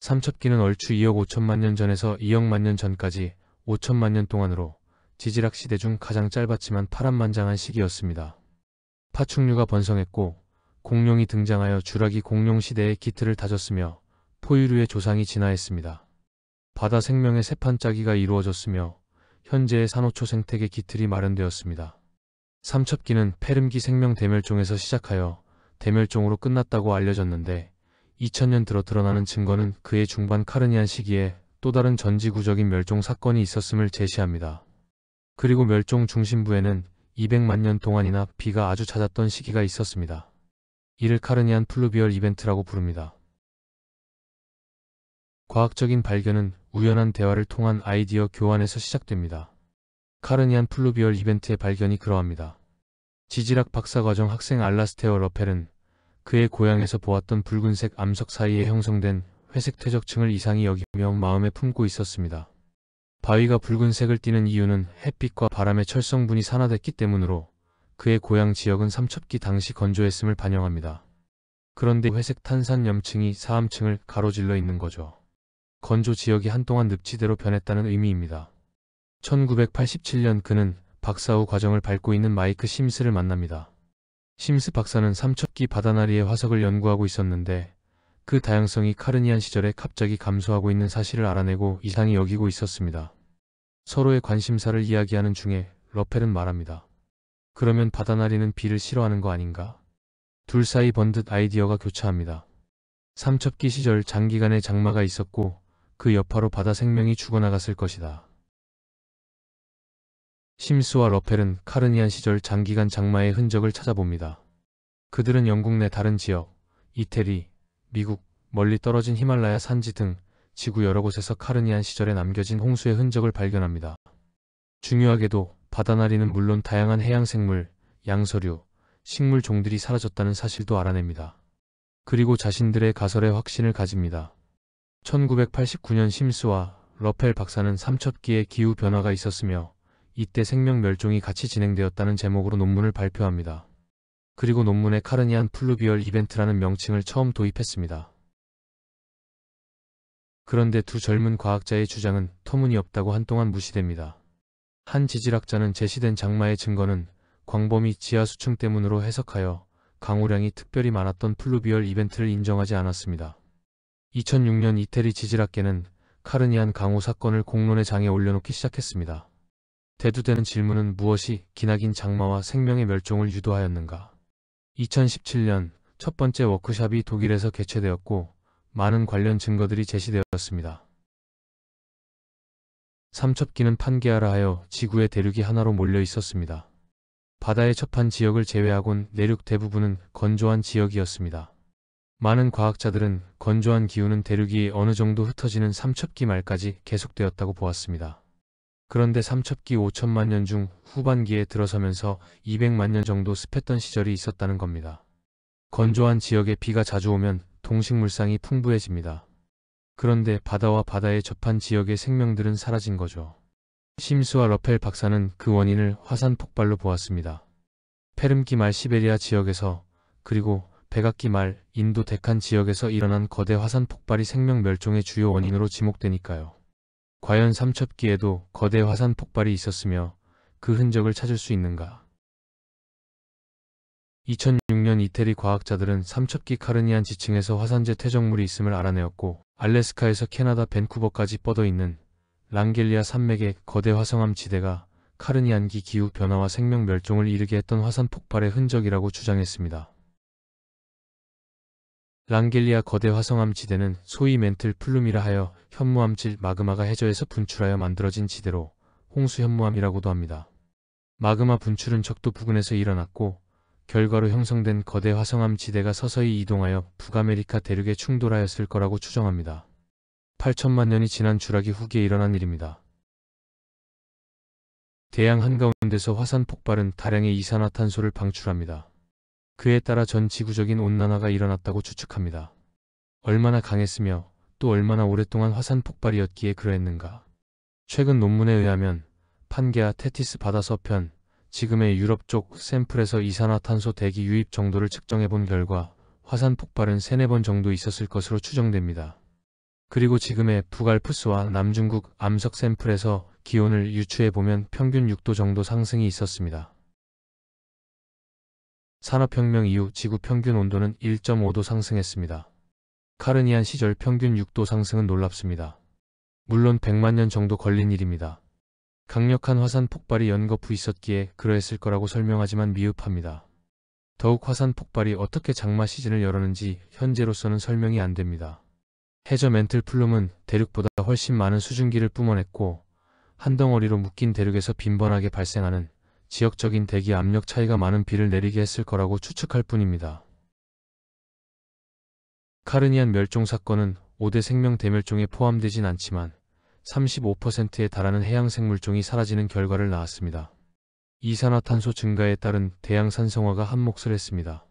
삼첩기는 얼추 2억 5천만 년 전에서 2억만 년 전까지 5천만 년 동안으로 지질학 시대 중 가장 짧았지만 파란만장한 시기였습니다. 파충류가 번성했고 공룡이 등장하여 주라기 공룡 시대의 기틀을 다졌으며 포유류의 조상이 진화했습니다. 바다 생명의 세판짜기가 이루어졌으며 현재의 산호초 생태계 기틀이 마련되었습니다. 삼첩기는 페름기 생명 대멸종에서 시작하여 대멸종으로 끝났다고 알려졌는데 2000년 들어 드러나는 증거는 그해 중반 카르니안 시기에 또 다른 전지구적인 멸종 사건이 있었음을 제시합니다. 그리고 멸종 중심부에는 200만 년 동안이나 비가 아주 잦았던 시기가 있었습니다. 이를 카르니안 플루비얼 이벤트라고 부릅니다. 과학적인 발견은 우연한 대화를 통한 아이디어 교환에서 시작됩니다. 카르니안 플루비얼 이벤트의 발견이 그러합니다. 지질학 박사과정 학생 알라스테어 러펠은 그의 고향에서 보았던 붉은색 암석 사이에 형성된 회색 퇴적층을 이상히 여기며 마음에 품고 있었습니다. 바위가 붉은색을 띠는 이유는 햇빛과 바람의 철성분이 산화됐기 때문으로 그의 고향 지역은 삼첩기 당시 건조했음을 반영합니다. 그런데 회색 탄산 염층이 사암층을 가로질러 있는 거죠. 건조 지역이 한동안 늪지대로 변했다는 의미입니다. 1987년 그는 박사 후 과정을 밟고 있는 마이크 심스를 만납니다. 심스 박사는 삼첩기 바다나리의 화석을 연구하고 있었는데 그 다양성이 카르니안 시절에 갑자기 감소하고 있는 사실을 알아내고 이상히 여기고 있었습니다. 서로의 관심사를 이야기하는 중에 러펠은 말합니다. 그러면 바다나리는 비를 싫어하는 거 아닌가? 둘 사이 번듯 아이디어가 교차합니다. 삼첩기 시절 장기간의 장마가 있었고 그 여파로 바다 생명이 죽어나갔을 것이다. 심스와 러펠은 카르니안 시절 장기간 장마의 흔적을 찾아봅니다. 그들은 영국 내 다른 지역, 이태리, 미국, 멀리 떨어진 히말라야 산지 등 지구 여러 곳에서 카르니안 시절에 남겨진 홍수의 흔적을 발견합니다. 중요하게도 바다나리는 물론 다양한 해양생물, 양서류, 식물 종들이 사라졌다는 사실도 알아냅니다. 그리고 자신들의 가설에 확신을 가집니다. 1989년 심스와 러펠 박사는 삼첩기에 기후 변화가 있었으며 이때 생명 멸종이 같이 진행되었다는 제목으로 논문을 발표합니다. 그리고 논문에 카르니안 플루비얼 이벤트라는 명칭을 처음 도입했습니다. 그런데 두 젊은 과학자의 주장은 터무니없다고 한동안 무시됩니다. 한 지질학자는 제시된 장마의 증거는 광범위 지하수층 때문으로 해석하여 강우량이 특별히 많았던 플루비얼 이벤트를 인정하지 않았습니다. 2006년 이태리 지질학계는 카르니안 강우 사건을 공론의 장에 올려놓기 시작했습니다. 대두되는 질문은 무엇이 기나긴 장마와 생명의 멸종을 유도하였는가? 2017년 첫 번째 워크숍이 독일에서 개최되었고 많은 관련 증거들이 제시되었습니다. 삼첩기는 판게아라 하여 지구의 대륙이 하나로 몰려 있었습니다. 바다에 접한 지역을 제외하곤 내륙 대부분은 건조한 지역이었습니다. 많은 과학자들은 건조한 기후는 대륙이 어느 정도 흩어지는 삼첩기 말까지 계속되었다고 보았습니다. 그런데 삼첩기 5천만 년 중 후반기에 들어서면서 200만 년 정도 습했던 시절이 있었다는 겁니다. 건조한 지역에 비가 자주 오면 동식물상이 풍부해집니다. 그런데 바다와 바다에 접한 지역의 생명들은 사라진 거죠. 심스와 러펠 박사는 그 원인을 화산 폭발로 보았습니다. 페름기 말 시베리아 지역에서 그리고 백악기 말 인도 데칸 지역에서 일어난 거대 화산 폭발이 생명 멸종의 주요 원인으로 지목되니까요. 과연 삼첩기에도 거대 화산 폭발이 있었으며 그 흔적을 찾을 수 있는가? 2006년 이태리 과학자들은 삼첩기 카르니안 지층에서 화산재 퇴적물이 있음을 알아내었고 알래스카에서 캐나다 밴쿠버까지 뻗어있는 랑겔리아 산맥의 거대 화성암 지대가 카르니안기 기후 변화와 생명 멸종을 이르게 했던 화산 폭발의 흔적이라고 주장했습니다. 랑겔리아 거대 화성암 지대는 소위 멘틀 플룸이라 하여 현무암질 마그마가 해저에서 분출하여 만들어진 지대로 홍수 현무암이라고도 합니다. 마그마 분출은 적도 부근에서 일어났고 결과로 형성된 거대 화성암 지대가 서서히 이동하여 북아메리카 대륙에 충돌하였을 거라고 추정합니다. 8천만 년이 지난 주라기 후기에 일어난 일입니다. 대양 한가운데서 화산 폭발은 다량의 이산화탄소를 방출합니다. 그에 따라 전 지구적인 온난화가 일어났다고 추측합니다. 얼마나 강했으며 또 얼마나 오랫동안 화산 폭발이었기에 그러했는가? 최근 논문에 의하면 판게아 테티스 바다 서편, 지금의 유럽 쪽 샘플에서 이산화탄소 대기 유입 정도를 측정해 본 결과 화산 폭발은 3-4번 정도 있었을 것으로 추정됩니다. 그리고 지금의 북알프스와 남중국 암석 샘플에서 기온을 유추해보면 평균 6도 정도 상승이 있었습니다. 산업혁명 이후 지구 평균 온도는 1.5도 상승했습니다. 카르니안 시절 평균 6도 상승은 놀랍습니다. 물론 100만 년 정도 걸린 일입니다. 강력한 화산 폭발이 연거푸 있었기에 그러했을 거라고 설명하지만 미흡합니다. 더욱 화산 폭발이 어떻게 장마 시즌을 열었는지 현재로서는 설명이 안 됩니다. 해저 멘틀 플룸은 대륙보다 훨씬 많은 수증기를 뿜어냈고 한 덩어리로 묶인 대륙에서 빈번하게 발생하는 지역적인 대기 압력 차이가 많은 비를 내리게 했을 거라고 추측할 뿐입니다. 카르니안 멸종 사건은 5대 생명 대멸종에 포함되진 않지만 35%에 달하는 해양 생물종이 사라지는 결과를 낳았습니다. 이산화탄소 증가에 따른 대양산성화가 한몫을 했습니다.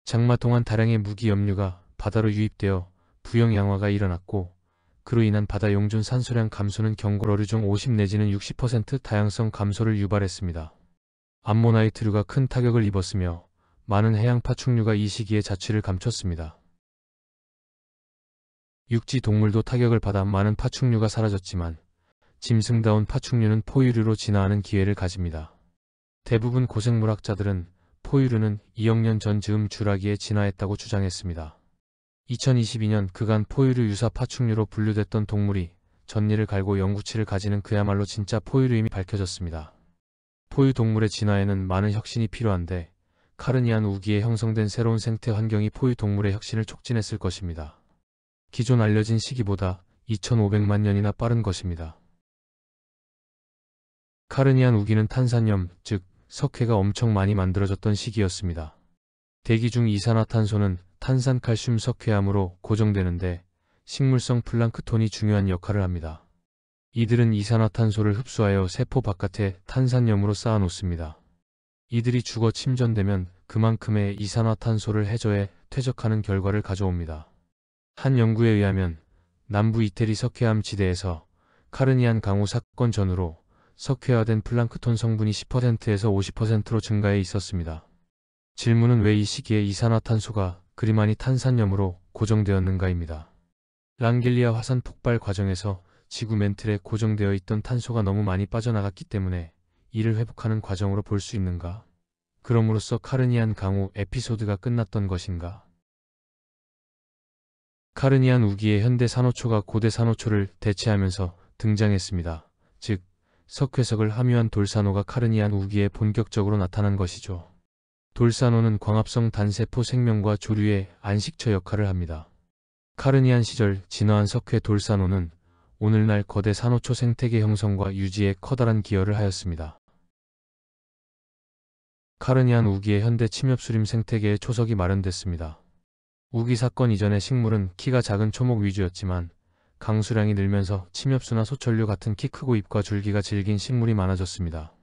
장마 동안 다량의 무기 염류가 바다로 유입되어 부영 양화가 일어났고 그로 인한 바다 용준 산소량 감소는 경고어류종 50 내지는 60% 다양성 감소를 유발했습니다. 암모나이트류가 큰 타격을 입었으며 많은 해양 파충류가 이 시기에 자취를 감췄습니다. 육지 동물도 타격을 받아 많은 파충류가 사라졌지만 짐승다운 파충류는 포유류로 진화하는 기회를 가집니다. 대부분 고생물학자들은 포유류는 2억 년 전 즈음 주라기에 진화했다고 주장했습니다. 2022년 그간 포유류 유사 파충류로 분류됐던 동물이 전니를 갈고 영구치를 가지는 그야말로 진짜 포유류임이 밝혀졌습니다. 포유 동물의 진화에는 많은 혁신이 필요한데 카르니안 우기에 형성된 새로운 생태 환경이 포유 동물의 혁신을 촉진했을 것입니다. 기존 알려진 시기보다 2500만 년이나 빠른 것입니다. 카르니안 우기는 탄산염, 즉 석회가 엄청 많이 만들어졌던 시기였습니다. 대기 중 이산화탄소는 탄산칼슘 석회암으로 고정되는데 식물성 플랑크톤이 중요한 역할을 합니다. 이들은 이산화탄소를 흡수하여 세포 바깥에 탄산염으로 쌓아놓습니다. 이들이 죽어 침전되면 그만큼의 이산화탄소를 해저에 퇴적하는 결과를 가져옵니다. 한 연구에 의하면 남부 이태리 석회암 지대에서 카르니안 강우 사건 전후로 석회화된 플랑크톤 성분이 10%에서 50%로 증가해 있었습니다. 질문은 왜 이 시기에 이산화탄소가 그리 많이 탄산염으로 고정되었는가입니다. 랑겔리아 화산 폭발 과정에서 지구 멘틀에 고정되어 있던 탄소가 너무 많이 빠져나갔기 때문에 이를 회복하는 과정으로 볼 수 있는가? 그럼으로써 카르니안 강우 에피소드가 끝났던 것인가? 카르니안 우기에 현대 산호초가 고대 산호초를 대체하면서 등장했습니다. 즉, 석회석을 함유한 돌산호가 카르니안 우기에 본격적으로 나타난 것이죠. 돌산호는 광합성 단세포 생명과 조류의 안식처 역할을 합니다. 카르니안 시절 진화한 석회 돌산호는 오늘날 거대 산호초 생태계 형성과 유지에 커다란 기여를 하였습니다. 카르니안 우기의 현대 침엽수림 생태계의 초석이 마련됐습니다. 우기 사건 이전의 식물은 키가 작은 초목 위주였지만 강수량이 늘면서 침엽수나 소철류 같은 키 크고 잎과 줄기가 질긴 식물이 많아졌습니다.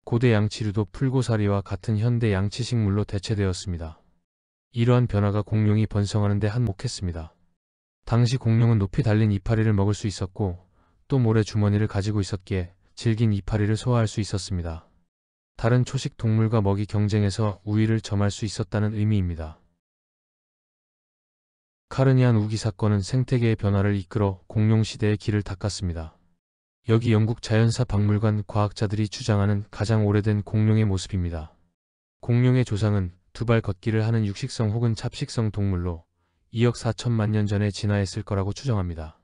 고대 양치류도 풀고사리와 같은 현대 양치식물로 대체되었습니다. 이러한 변화가 공룡이 번성하는 데 한몫했습니다. 당시 공룡은 높이 달린 이파리를 먹을 수 있었고 또 모래 주머니를 가지고 있었기에 질긴 이파리를 소화할 수 있었습니다. 다른 초식 동물과 먹이 경쟁에서 우위를 점할 수 있었다는 의미입니다. 카르니안 우기 사건은 생태계의 변화를 이끌어 공룡시대의 길을 닦았습니다. 여기 영국 자연사 박물관 과학자들이 주장하는 가장 오래된 공룡의 모습입니다. 공룡의 조상은 두발 걷기를 하는 육식성 혹은 잡식성 동물로 2억 4천만 년 전에 진화했을 거라고 추정합니다.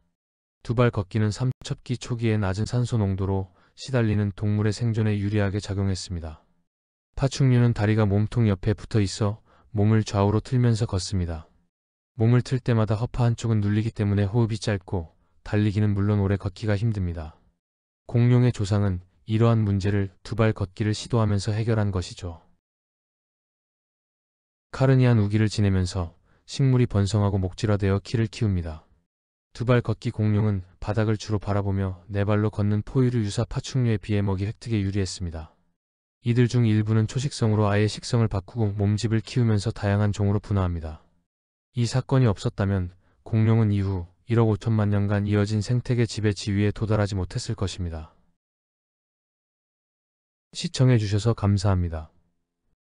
두발 걷기는 삼척기 초기에 낮은 산소 농도로 시달리는 동물의 생존에 유리하게 작용했습니다. 파충류는 다리가 몸통 옆에 붙어 있어 몸을 좌우로 틀면서 걷습니다. 몸을 틀 때마다 허파 한쪽은 눌리기 때문에 호흡이 짧고 달리기는 물론 오래 걷기가 힘듭니다. 공룡의 조상은 이러한 문제를 두발 걷기를 시도하면서 해결한 것이죠. 카르니안 우기를 지내면서 식물이 번성하고 목질화되어 키를 키웁니다. 두발 걷기 공룡은 바닥을 주로 바라보며 네 발로 걷는 포유류 유사 파충류에 비해 먹이 획득에 유리했습니다. 이들 중 일부는 초식성으로 아예 식성을 바꾸고 몸집을 키우면서 다양한 종으로 분화합니다. 이 사건이 없었다면 공룡은 이후 1억 5천만 년간 이어진 생태계 지배 지위에 도달하지 못했을 것입니다. 시청해주셔서 감사합니다.